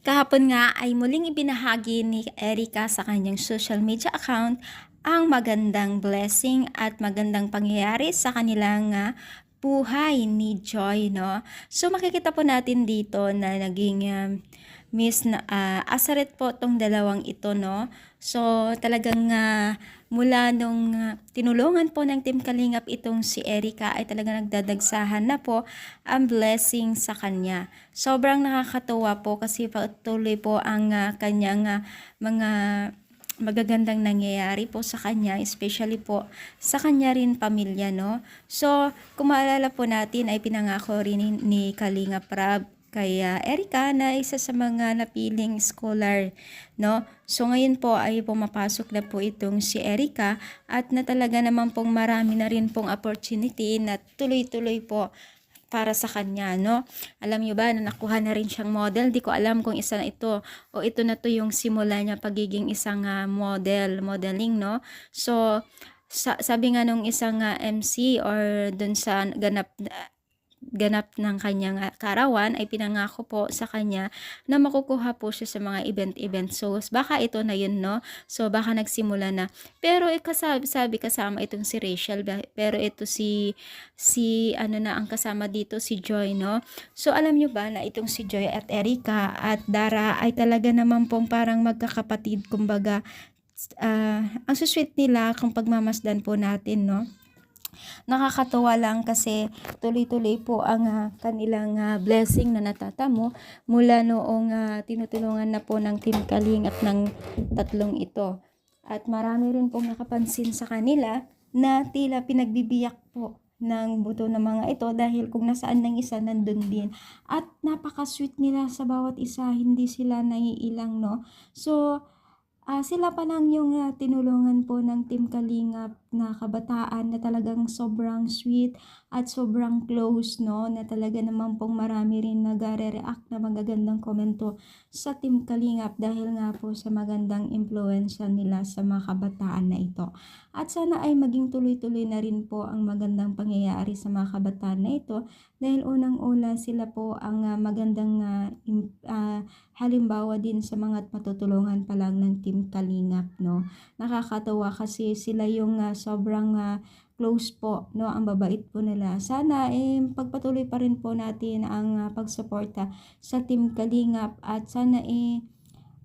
Kahapon nga ay muling ibinahagi ni Erica sa kanyang social media account ang magandang blessing at magandang pangyayari sa kanilang buhay ni Joy, no? So makikita po natin dito na naging miss na asaret po tong dalawang ito, no? So talagang mula nung tinulungan po ng Team Kalingap itong si Erica ay talagang nagdadagsahan na po ang blessing sa kanya. Sobrang nakakatuwa po kasi patuloy po ang kanyang mga magagandang nangyayari po sa kanya, especially po sa kanya rin pamilya, no? So, kung maalala po natin ay pinangako rin ni Kalingap Rab kay Erica na isa sa mga napiling scholar, no? So ngayon po ay pumapasok na po itong si Erica at na talaga naman pong marami na rin pong opportunity na tuloy-tuloy po para sa kanya, no? Alam niyo ba na nakuha na rin siyang model? Di ko alam kung isa na ito o ito na to yung simula niya pagiging isang modeling, no? So, sabi nga nung isang MC or dun sa ganap ng kanyang karawan ay pinangako po sa kanya na makukuha po siya sa mga event. So baka ito na yun, no? So baka nagsimula na. Pero sabi kasama itong si Rachel, pero ito si ano na ang kasama dito, si Joy, no? So alam nyo ba na itong si Joy at Erica at Dara ay talaga naman pong parang magkakapatid, kumbaga ang sweet nila kung pagmamasdan po natin, no? Nakakatuwa lang kasi tuloy-tuloy po ang kanilang blessing na natatamo mula noong tinutulungan na po ng Team Kalingap ng tatlong ito. At marami rin pong nakapansin sa kanila na tila pinagbibiyak po ng buto ng mga ito dahil kung nasaan ng isa nandun din. At napaka-sweet nila sa bawat isa, hindi sila naiilang, no? So, sila pa lang yung tinulungan po ng Team Kalingap na kabataan na talagang sobrang sweet at sobrang close, no? Na talaga naman pong marami rin nagre-react na magagandang komento sa Team Kalingap dahil nga po sa magandang impluensya nila sa mga kabataan na ito. At sana ay maging tuloy-tuloy na rin po ang magandang pangyayari sa mga kabataan na ito dahil unang-una sila po ang magandang halimbawa din sa mga matutulungan pa lang ng Team Kalingap, no? Nakakatawa kasi sila yung sobrang close po, no? Ang babait po nila. Sana pagpatuloy pa rin po natin ang pagsuporta sa Team Kalingap at sana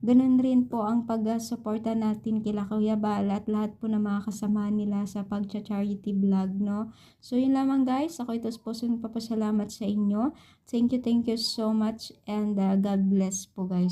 ganun rin po ang pag-suporta natin kila Kuya Bal at lahat po ng mga kasama nila sa pag-charity vlog, no? So, yun lamang guys. Ako ito po nagpapasalamat sa inyo. Thank you so much and God bless po guys.